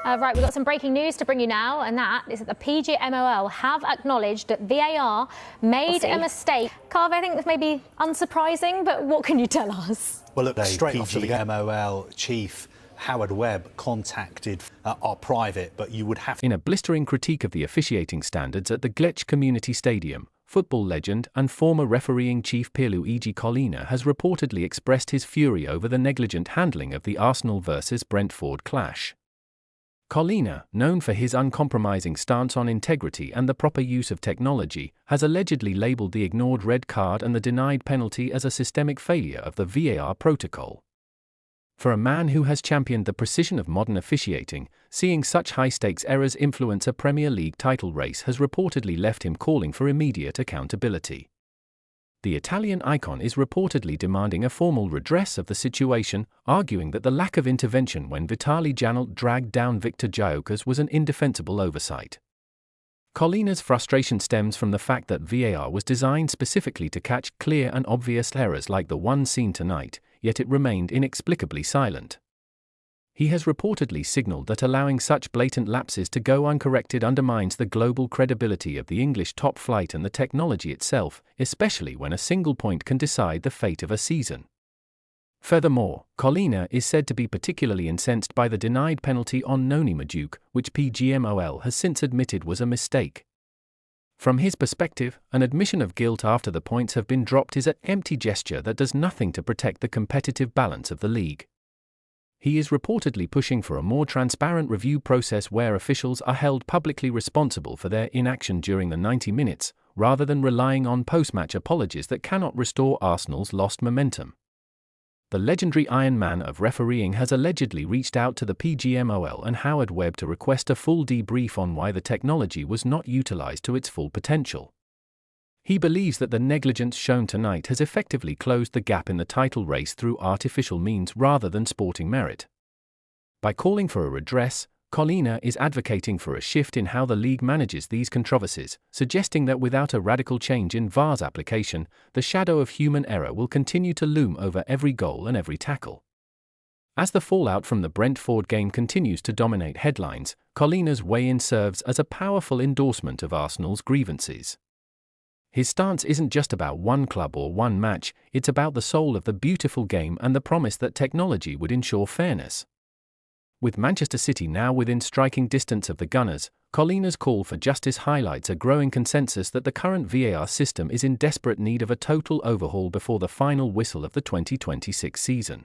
Right, we've got some breaking news to bring you now, and that is that the PGMOL have acknowledged that VAR made a mistake. Carve, I think this may be unsurprising, but what can you tell us? Well, look, straight after the PGMOL chief Howard Webb contacted our private, but you would have... In a blistering critique of the officiating standards at the Gletsch Community Stadium, football legend and former refereeing chief Pierluigi Collina has reportedly expressed his fury over the negligent handling of the Arsenal versus Brentford clash. Collina, known for his uncompromising stance on integrity and the proper use of technology, has allegedly labelled the ignored red card and the denied penalty as a systemic failure of the VAR protocol. For a man who has championed the precision of modern officiating, seeing such high-stakes errors influence a Premier League title race has reportedly left him calling for immediate accountability. The Italian icon is reportedly demanding a formal redress of the situation, arguing that the lack of intervention when Janelt dragged down Victor Gyökeres was an indefensible oversight. Collina's frustration stems from the fact that VAR was designed specifically to catch clear and obvious errors like the one seen tonight, yet it remained inexplicably silent. He has reportedly signalled that allowing such blatant lapses to go uncorrected undermines the global credibility of the English top flight and the technology itself, especially when a single point can decide the fate of a season. Furthermore, Collina is said to be particularly incensed by the denied penalty on Noni Madueke, which PGMOL has since admitted was a mistake. From his perspective, an admission of guilt after the points have been dropped is an empty gesture that does nothing to protect the competitive balance of the league. He is reportedly pushing for a more transparent review process where officials are held publicly responsible for their inaction during the 90 minutes, rather than relying on post-match apologies that cannot restore Arsenal's lost momentum. The legendary Iron Man of refereeing has allegedly reached out to the PGMOL and Howard Webb to request a full debrief on why the technology was not utilized to its full potential. He believes that the negligence shown tonight has effectively closed the gap in the title race through artificial means rather than sporting merit. By calling for a redress, Collina is advocating for a shift in how the league manages these controversies, suggesting that without a radical change in VAR's application, the shadow of human error will continue to loom over every goal and every tackle. As the fallout from the Brentford game continues to dominate headlines, Collina's weigh-in serves as a powerful endorsement of Arsenal's grievances. His stance isn't just about one club or one match, it's about the soul of the beautiful game and the promise that technology would ensure fairness. With Manchester City now within striking distance of the Gunners, Collina's call for justice highlights a growing consensus that the current VAR system is in desperate need of a total overhaul before the final whistle of the 2026 season.